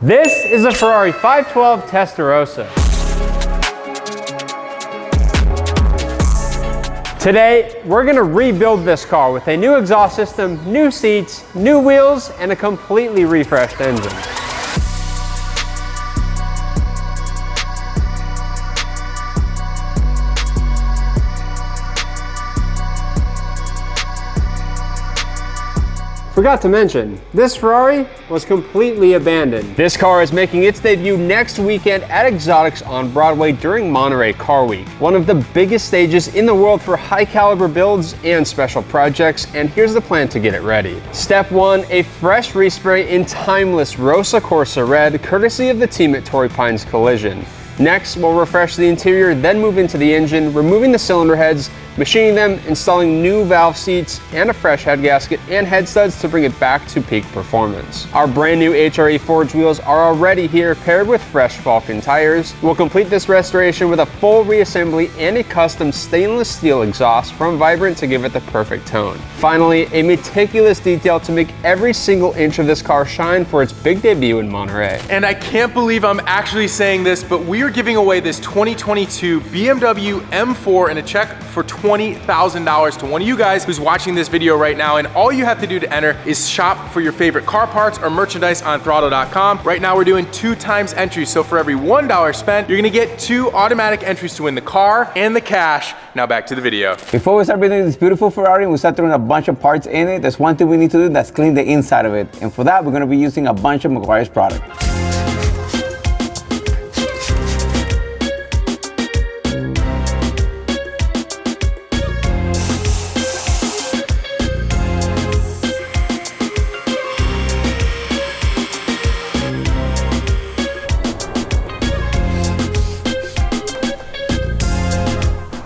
This is a Ferrari 512 Testarossa. Today, we're gonna rebuild this car with a new exhaust system, new seats, new wheels, and a completely refreshed engine. Forgot to mention, this Ferrari was completely abandoned. This car is making its debut next weekend at Exotics on Broadway during Monterey Car Week, one of the biggest stages in the world for high caliber builds and special projects, and here's the plan to get it ready. Step 1, a fresh respray in timeless Rosa Corsa Red, courtesy of the team at Torrey Pines Collision. Next, we'll refresh the interior, then move into the engine, removing the cylinder heads, machining them, installing new valve seats, and a fresh head gasket and head studs to bring it back to peak performance. Our brand new HRE forged wheels are already here, paired with fresh Falcon tires. We'll complete this restoration with a full reassembly and a custom stainless steel exhaust from Vibrant to give it the perfect tone. Finally, a meticulous detail to make every single inch of this car shine for its big debut in Monterey. And I can't believe I'm actually saying this, but we are giving away this 2022 BMW M4 and a check for $20,000 to one of you guys who's watching this video right now, and all you have to do to enter is shop for your favorite car parts or merchandise on throtl.com. Right now we're doing 2 times entries, so for every $1 spent, you're gonna get 2 automatic entries to win the car and the cash. Now back to the video. Before we start building this beautiful Ferrari and we start throwing a bunch of parts in it, there's one thing we need to do, that's clean the inside of it. And for that, we're gonna be using a bunch of Meguiar's product.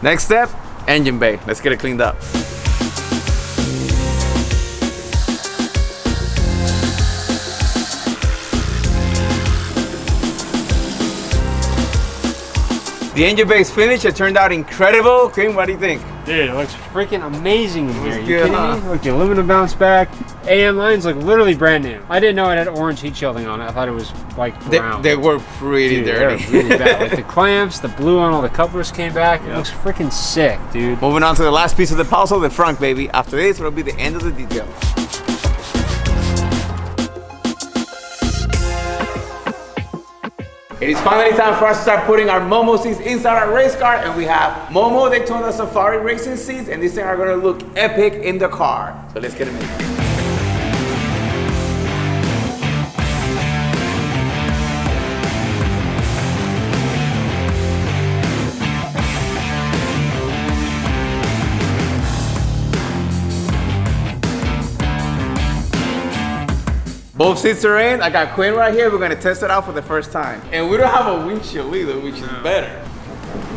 Next step, engine bay. Let's get it cleaned up. The engine bay is finished. It turned out incredible. Cream, what do you think? Dude, it looks freaking amazing in here. Looks You good, kidding huh? me? Look, the aluminum bounce back. AM lines look literally brand new. I didn't know it had orange heat shielding on it. I thought it was like brown. They were pretty Dude, dirty. they're really bad. Like the clamps, the blue on all the couplers came back. It looks freaking sick, dude. Moving on to the last piece of the puzzle, the front, baby. After this, it'll be the end of the detail. It is finally time for us to start putting our Momo seats inside our race car, and we have Momo Daytona Safari racing seats, and these things are gonna look epic in the car. So let's get them in. Both seats are in. I got Quinn right here. We're gonna test it out for the first time. And we don't have a windshield either, which is better.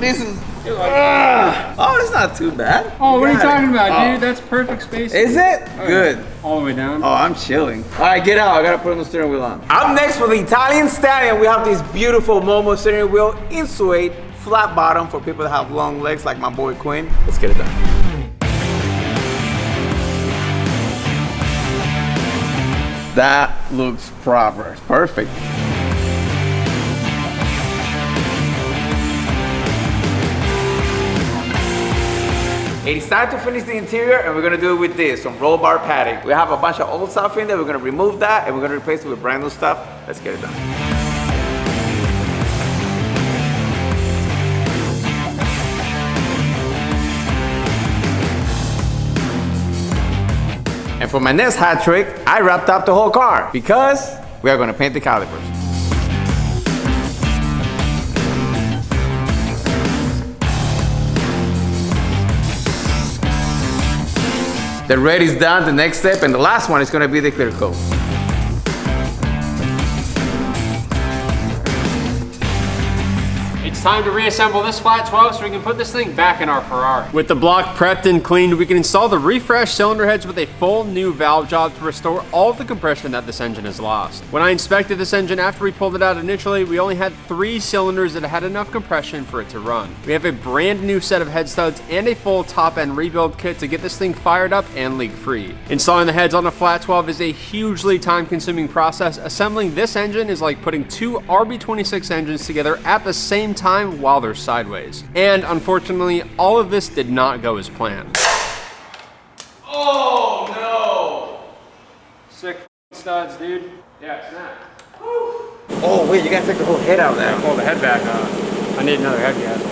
This is, oh, it's not too bad. Oh, what are you Got talking it. about, dude? That's perfect space. Is it? Oh, Good. yeah. All the way down. Oh, I'm chilling. All right, get out. I gotta put the steering wheel on. Up next for the Italian Stallion, we have this beautiful Momo steering wheel in suede, flat bottom for people that have long legs like my boy Quinn. Let's get it done. That looks proper. It's perfect. It's time to finish the interior, and we're gonna do it with this, some roll bar padding. We have a bunch of old stuff in there. We're gonna remove that, and we're gonna replace it with brand new stuff. Let's get it done. And for my next hat trick, I wrapped up the whole car because we are gonna paint the calipers. The red is done, the next step, and the last one is gonna be the clear coat. It's It's time to reassemble this flat 12 so we can put this thing back in our Ferrari. With the block prepped and cleaned, we can install the refreshed cylinder heads with a full new valve job to restore all the compression that this engine has lost. When I inspected this engine after we pulled it out initially, we only had 3 cylinders that had enough compression for it to run. We have a brand new set of head studs and a full top end rebuild kit to get this thing fired up and leak free. Installing the heads on a flat 12 is a hugely time consuming process. Assembling this engine is like putting 2 RB26 engines together at the same time while they're sideways. And unfortunately, all of this did not go as planned. Oh no! Sick studs, dude. Yeah, snap. Oh wait, you gotta take the whole head out now. Pull the head back on. I need another head gasket.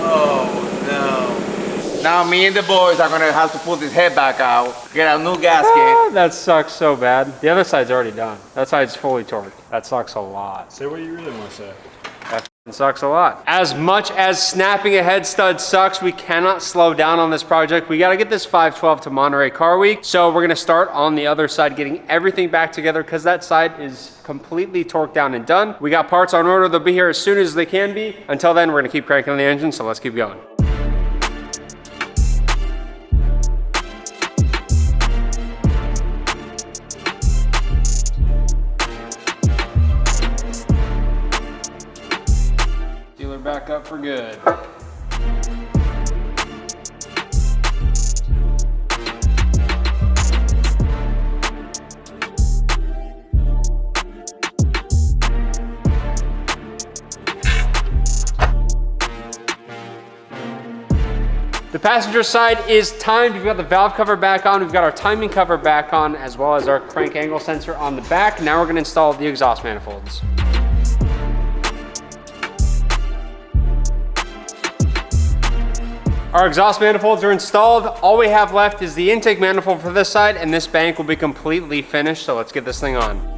Oh no. Now me and the boys are gonna have to pull this head back out, get a new gasket. That sucks so bad. The other side's already done. That side's fully torqued. That sucks a lot. Say what you really want to say. That sucks a lot. As much as snapping a head stud sucks, we cannot slow down on this project. We gotta get this 512 to Monterey Car Week. So we're gonna start on the other side, getting everything back together because that side is completely torqued down and done. We got parts on order. They'll be here as soon as they can be. Until then, we're gonna keep cranking on the engine. So let's keep going. Back up for good. The passenger side is timed. We've got the valve cover back on. We've got our timing cover back on, as well as our crank angle sensor on the back. Now we're going to install the exhaust manifolds. Our exhaust manifolds are installed. All we have left is the intake manifold for this side, and this bank will be completely finished, so let's get this thing on.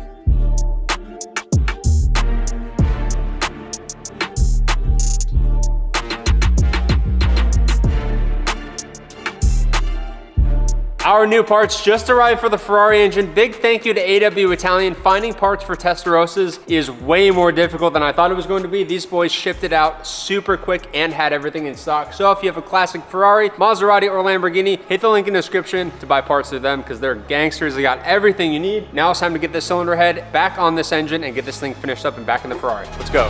Our new parts just arrived for the Ferrari engine. Big thank you to AW Italian. Finding parts for Testarossas is way more difficult than I thought it was going to be. These boys shipped it out super quick and had everything in stock. So if you have a classic Ferrari, Maserati, or Lamborghini, hit the link in the description to buy parts through them because they're gangsters. They got everything you need. Now it's time to get this cylinder head back on this engine and get this thing finished up and back in the Ferrari. Let's go.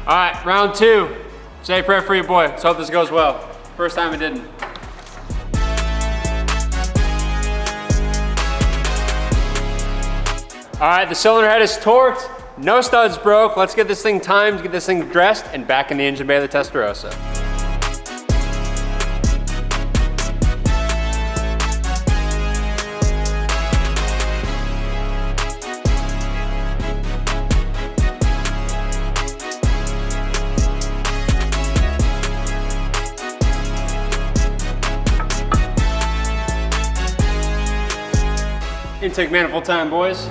All right, round 2. Say a prayer for your boy. Let's hope this goes well. First time it didn't. All right, the cylinder head is torqued. No studs broke. Let's get this thing timed, get this thing dressed, and back in the engine bay of the Testarossa. Intake manifold time, boys.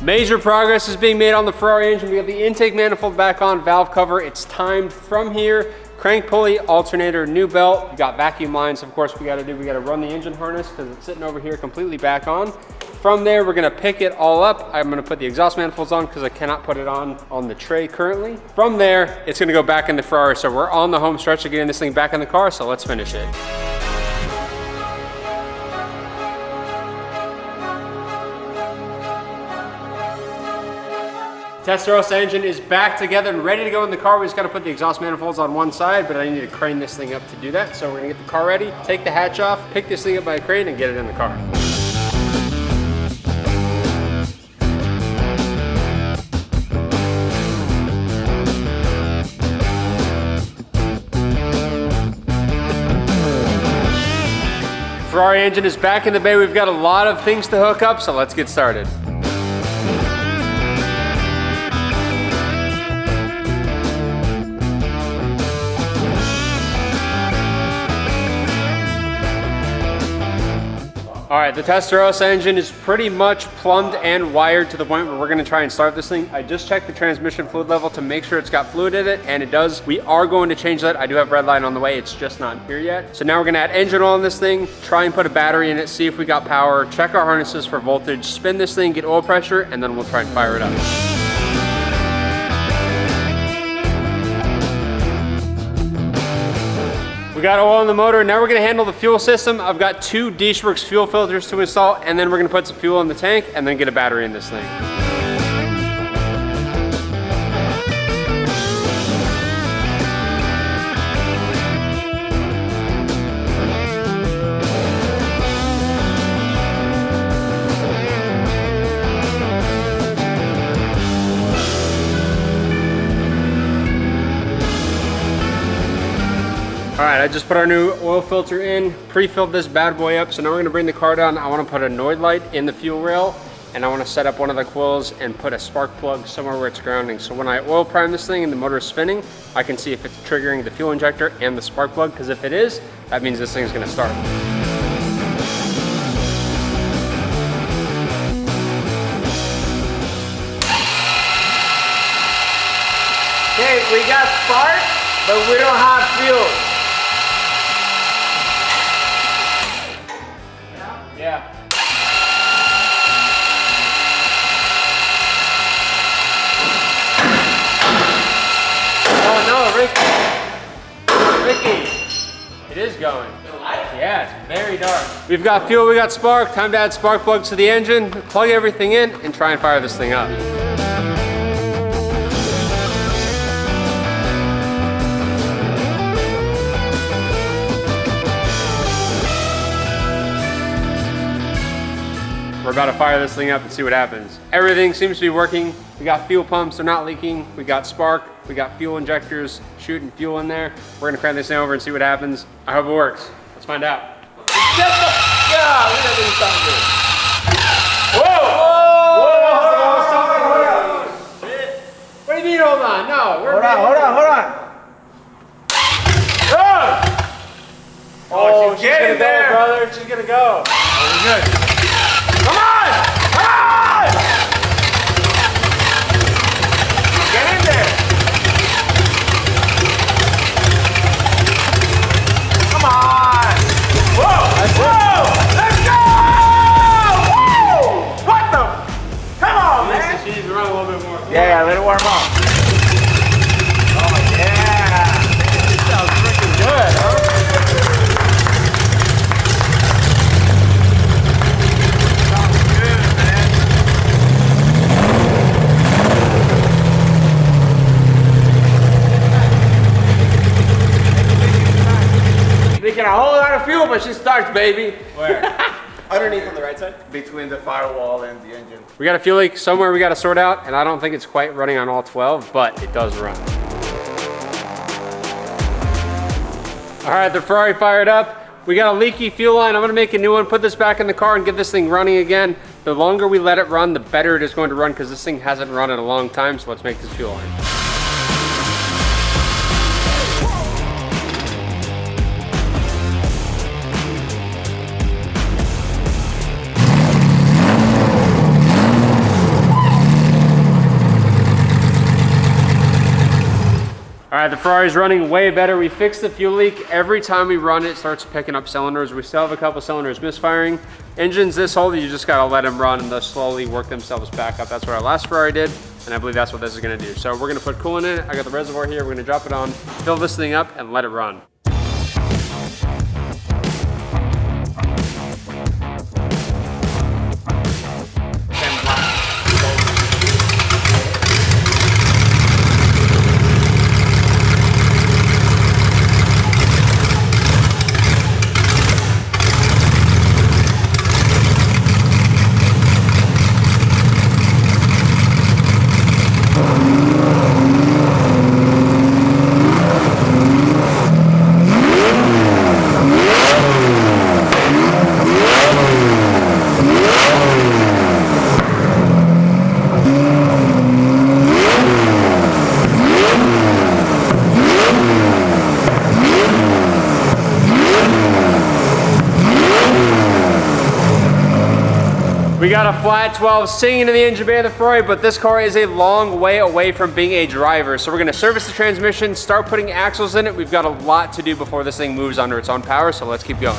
Major progress is being made on the Ferrari engine. We got the intake manifold back on, valve cover. It's timed from here. Crank pulley, alternator, new belt. We got vacuum lines, of course, we gotta do. We gotta run the engine harness because it's sitting over here completely back on. From there, we're gonna pick it all up. I'm gonna put the exhaust manifolds on because I cannot put it on the tray currently. From there, it's gonna go back in the Ferrari. So we're on the home stretch of getting this thing back in the car, so let's finish it. Testarossa engine is back together and ready to go in the car. We just gotta put the exhaust manifolds on one side, but I need to crane this thing up to do that. So we're gonna get the car ready, take the hatch off, pick this thing up by a crane, and get it in the car. Ferrari engine is back in the bay. We've got a lot of things to hook up, so let's get started. All right, the Testarossa engine is pretty much plumbed and wired to the point where we're gonna try and start this thing. I just checked the transmission fluid level to make sure it's got fluid in it, and it does. We are going to change that. I do have red line on the way, it's just not here yet. So now we're gonna add engine oil in this thing, try and put a battery in it, see if we got power, check our harnesses for voltage, spin this thing, get oil pressure, and then we'll try and fire it up. We got oil in the motor. Now we're gonna handle the fuel system. I've got 2 Dieschworks fuel filters to install, and then we're gonna put some fuel in the tank and then get a battery in this thing. All right, I just put our new oil filter in, pre-filled this bad boy up. So now we're gonna bring the car down. I wanna put a Noid light in the fuel rail, and I wanna set up one of the coils and put a spark plug somewhere where it's grounding. So when I oil prime this thing and the motor is spinning, I can see if it's triggering the fuel injector and the spark plug, because if it is, that means this thing's gonna start. Okay, we got spark, but we don't have fuel. Yeah. Oh no, Ricky, it is going. Yeah, it's very dark. We've got fuel, we got spark. Time to add spark plugs to the engine, plug everything in, and try and fire this thing up. We're about to fire this thing up and see what happens. Everything seems to be working. We got fuel pumps, they're not leaking. We got spark, we got fuel injectors shooting fuel in there. We're gonna crank this thing over and see what happens. I hope it works. Let's find out. Yeah, we didn't sound good. What do you mean, hold on? No, we're Hold on. Oh, she's get gonna in go, there, brother. She's gonna go. Oh, we're good. Come on! Get in there! Come on! Whoa! Let's go! Woo! What the? Come on, man! She needs to run a little bit more. Yeah, let it warm up. Oh, yeah! This sounds freaking good, huh? Making a whole lot of fuel, but she starts, baby. Where? Underneath on the right side? Between the firewall and the engine. We got a fuel leak somewhere we got to sort out, and I don't think it's quite running on all 12, but it does run. All right, the Ferrari fired up. We got a leaky fuel line. I'm gonna make a new one, put this back in the car and get this thing running again. The longer we let it run, the better it is going to run, because this thing hasn't run in a long time, so let's make this fuel line. All right, the Ferrari's running way better. We fixed the fuel leak. Every time we run it, it starts picking up cylinders. We still have a couple cylinders misfiring. Engines this old, you just gotta let them run and they'll slowly work themselves back up. That's what our last Ferrari did, and I believe that's what this is gonna do. So we're gonna put coolant in it. I got the reservoir here. We're gonna drop it on, fill this thing up, and let it run. We got a flat 12 singing to the engine bay of the Ferrari, but this car is a long way away from being a driver. So we're gonna service the transmission, start putting axles in it. We've got a lot to do before this thing moves under its own power, so let's keep going.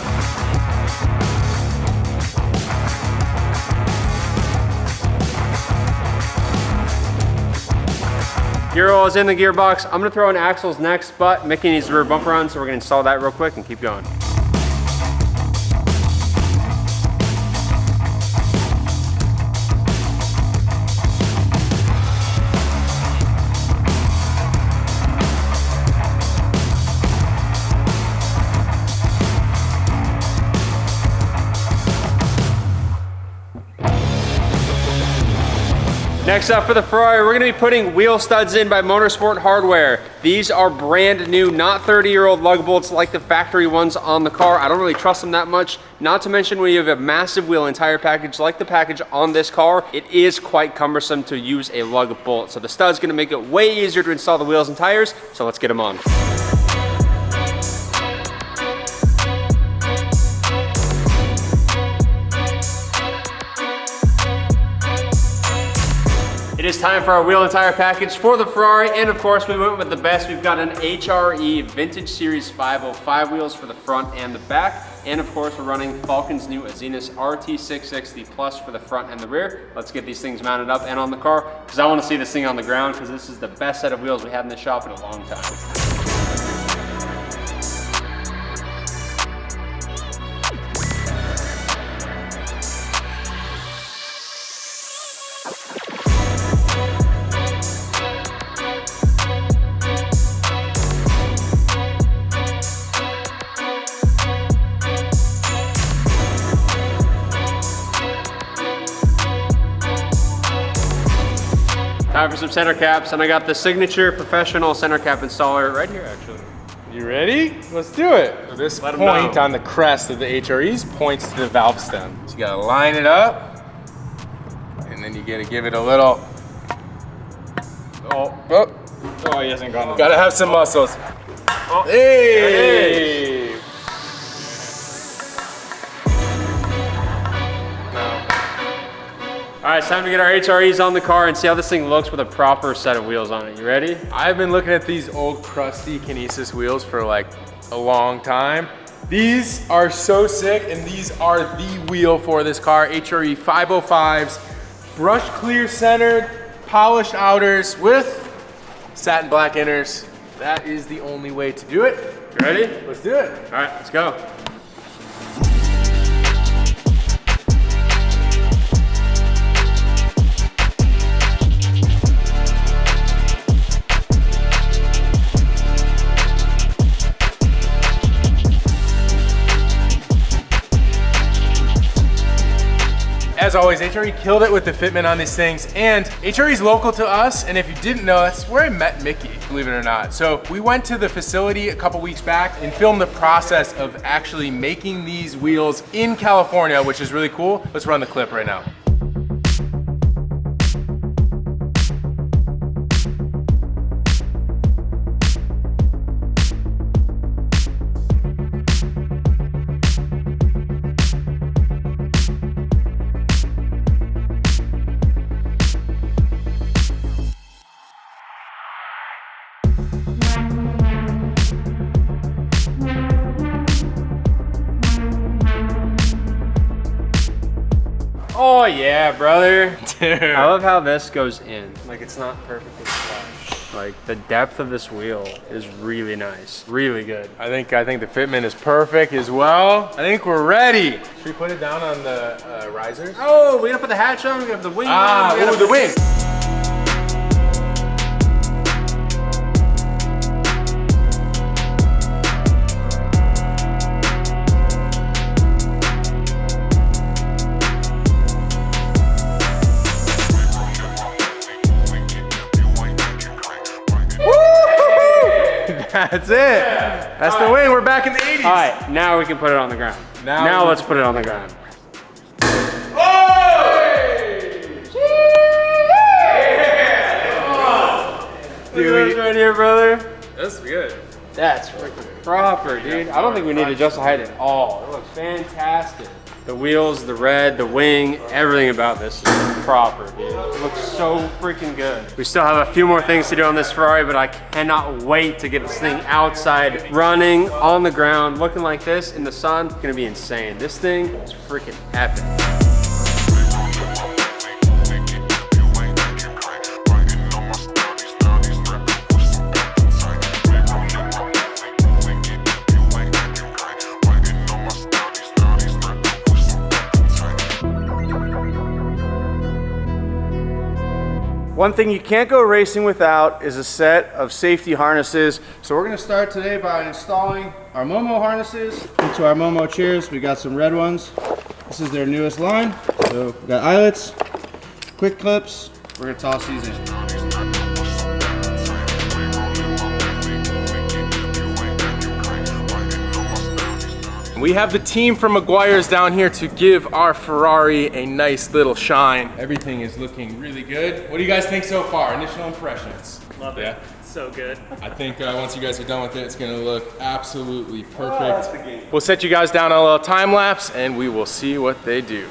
Gear oil is in the gearbox. I'm gonna throw in axles next, but Mickey needs the rear bumper on, so we're gonna install that real quick and keep going. Next up for the Ferrari, we're gonna be putting wheel studs in by Motorsport Hardware. These are brand new, not 30-year-old lug bolts like the factory ones on the car. I don't really trust them that much. Not to mention when you have a massive wheel and tire package like the package on this car, it is quite cumbersome to use a lug bolt. So the stud's gonna make it way easier to install the wheels and tires, so let's get them on. It is time for our wheel and tire package for the Ferrari, and of course we went with the best. We've got an HRE Vintage Series 505 wheels for the front and the back, and of course we're running Falken's new Azenis RT660 Plus for the front and the rear. Let's get these things mounted up and on the car, because I want to see this thing on the ground, because this is the best set of wheels we had in the shop in a long time. Time for some center caps, and I got the signature professional center cap installer right here actually. You ready? Let's do it. So this point on the crest of the HREs points to the valve stem. So you gotta line it up, and then you gotta give it a little, Oh, he hasn't gone. Gotta have some muscles. Oh, Hey! All right, it's time to get our HREs on the car and see how this thing looks with a proper set of wheels on it. You ready? I've been looking at these old crusty Kinesis wheels for like a long time. These are so sick, and these are the wheel for this car. HRE 505s, brushed clear centered, polished outers with satin black inners. That is the only way to do it. You ready? Let's do it. All right, let's go. As always, HRE killed it with the fitment on these things, and HRE is local to us, and if you didn't know, that's where I met Mickey, believe it or not. So we went to the facility a couple weeks back and filmed the process of actually making these wheels in California, which is really cool. Let's run the clip right now. Oh yeah, brother. Dude. I love how this goes in. Like, it's not perfectly flush. Like, the depth of this wheel is really nice. Really good. I think the fitment is perfect as well. I think we're ready. Should we put it down on the risers? Oh, we gotta put the hatch on, we gotta put the wing on. Ooh, the wing. That's it. Yeah. That's the wing. We're back in the 80s. All right, now we can put it on the ground. Now let's put it on the ground. Dude, right here, brother. That's good. That's freaking proper, dude. I don't think we need to adjust the height at all. It looks fantastic. The wheels, the red, the wing, everything about this is proper, dude. It looks so freaking good. We still have a few more things to do on this Ferrari, but I cannot wait to get this thing outside, running on the ground, looking like this in the sun. It's gonna be insane. This thing is freaking epic. One thing you can't go racing without is a set of safety harnesses. So we're gonna start today by installing our Momo harnesses into our Momo chairs. We got some red ones. This is their newest line. So we got eyelets, quick clips. We're gonna toss these in. We have the team from Meguiar's down here to give our Ferrari a nice little shine. Everything is looking really good. What do you guys think so far? Initial impressions? Love it. Yeah. So good. I think once you guys are done with it, it's gonna look absolutely perfect. We'll set you guys down on a little time lapse and we will see what they do.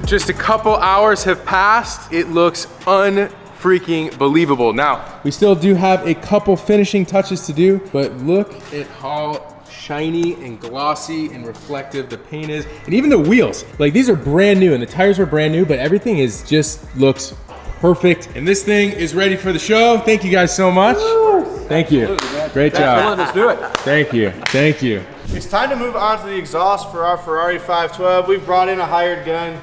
Just a couple hours have passed. It looks unfreaking believable. Now, we still do have a couple finishing touches to do, but look at how shiny and glossy and reflective the paint is. And even the wheels, like these are brand new and the tires were brand new, but everything is just looks perfect. And this thing is ready for the show. Thank you guys so much. Woo! Thank you. Great job. Let's do it. Thank you. Thank you. It's time to move on to the exhaust for our Ferrari 512. We've brought in a hired gun.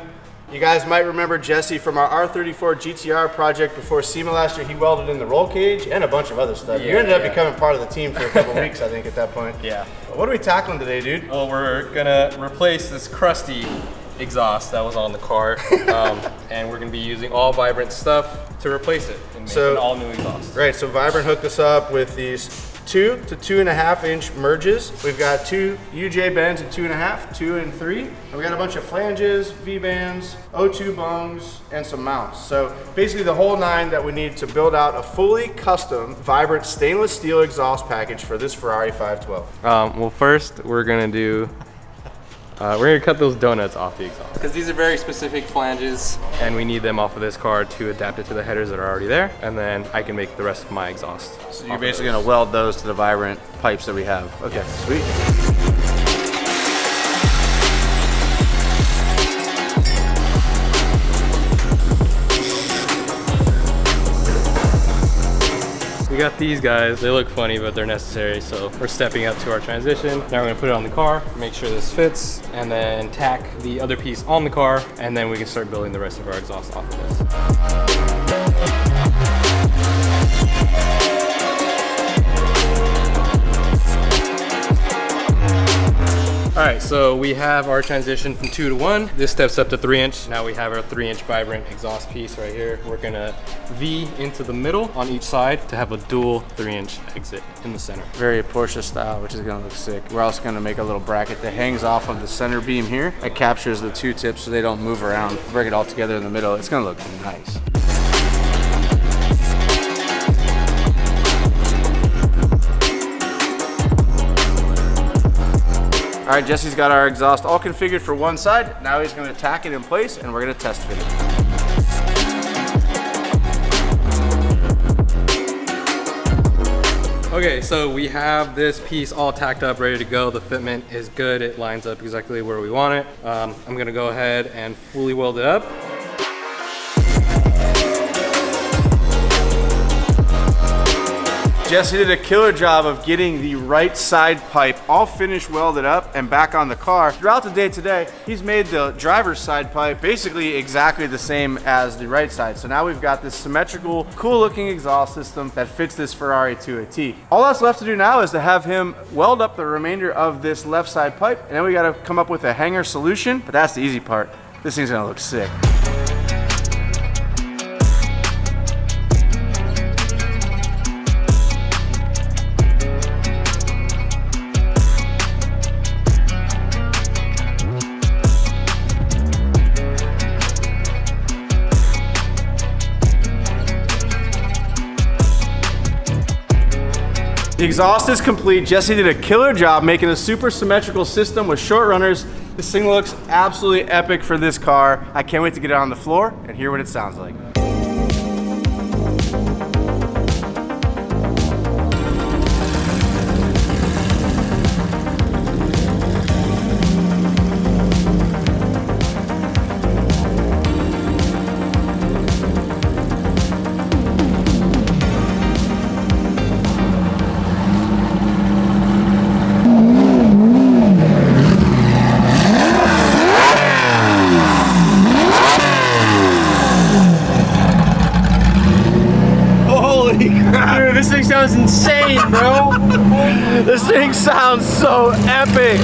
You guys might remember Jesse from our R34 GTR project before SEMA last year. He welded in the roll cage and a bunch of other stuff. You ended up becoming part of the team for a couple weeks, I think, at that point. Yeah. What are we tackling today, dude? Well, we're gonna replace this crusty exhaust that was on the car, and we're gonna be using all Vibrant stuff to replace it and make an all new exhaust. Right, so Vibrant hooked us up with these 2 to 2.5 inch merges. We've got 2 UJ bends at 2.5, 2 and 3. And we got a bunch of flanges, V-bands, O2 bungs, and some mounts. So basically the whole 9 that we need to build out a fully custom Vibrant stainless steel exhaust package for this Ferrari 512. Well, first we're gonna do, we're gonna cut those donuts off the exhaust because these are very specific flanges and we need them off of this car to adapt it to the headers that are already there, and then I can make the rest of my exhaust. So you're basically gonna weld those to the Vibrant pipes that we have. Okay, sweet. We got these guys, they look funny, but they're necessary, so we're stepping up to our transition. Now we're gonna put it on the car, make sure this fits, and then tack the other piece on the car, and then we can start building the rest of our exhaust off of this. All right, so we have our transition from 2 to 1. This steps up to 3 inch. Now we have our 3 inch Vibrant exhaust piece right here. We're gonna V into the middle on each side to have a dual 3 inch exit in the center. Very Porsche style, which is gonna look sick. We're also gonna make a little bracket that hangs off of the center beam here. It captures the 2 tips so they don't move around. Bring it all together in the middle. It's gonna look nice. All right, Jesse's got our exhaust all configured for one side. Now he's gonna tack it in place and we're gonna test fit it. Okay, so we have this piece all tacked up, ready to go. The fitment is good. It lines up exactly where we want it. I'm gonna go ahead and fully weld it up. Jesse did a killer job of getting the right side pipe all finished, welded up, and back on the car. Throughout the day today, he's made the driver's side pipe basically exactly the same as the right side. So now we've got this symmetrical, cool looking exhaust system that fits this Ferrari to a T. All that's left to do now is to have him weld up the remainder of this left side pipe, and then we gotta come up with a hanger solution, but that's the easy part. This thing's gonna look sick. The exhaust is complete. Jesse did a killer job making a super symmetrical system with short runners. This thing looks absolutely epic for this car. I can't wait to get it on the floor and hear what it sounds like. Dude, this thing sounds insane, bro. This thing sounds so epic.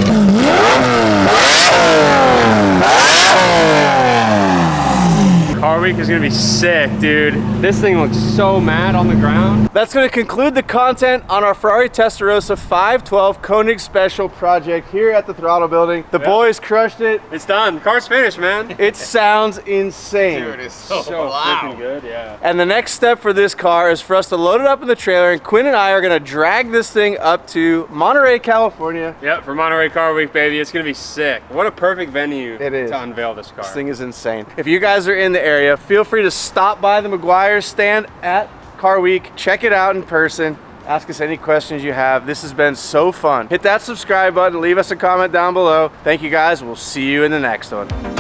Car week is gonna be sick, dude. This thing looks so mad on the ground. That's going to conclude the content on our Ferrari Testarossa 512 Koenig Special project here at the Throttle Building. The boys crushed it. It's done. Car's finished, man. It sounds insane. Dude, it's so freaking good, yeah. And the next step for this car is for us to load it up in the trailer, and Quinn and I are going to drag this thing up to Monterey, California. Yep, for Monterey Car Week, baby. It's gonna be sick. What a perfect venue It is. to unveil this car. This thing is insane. If you guys are in the area, feel free to stop by the McGuire stand at Car Week. Check it out in person. Ask us any questions you have. This has been so fun. Hit that subscribe button. Leave us a comment down below. Thank you guys. We'll see you in the next one.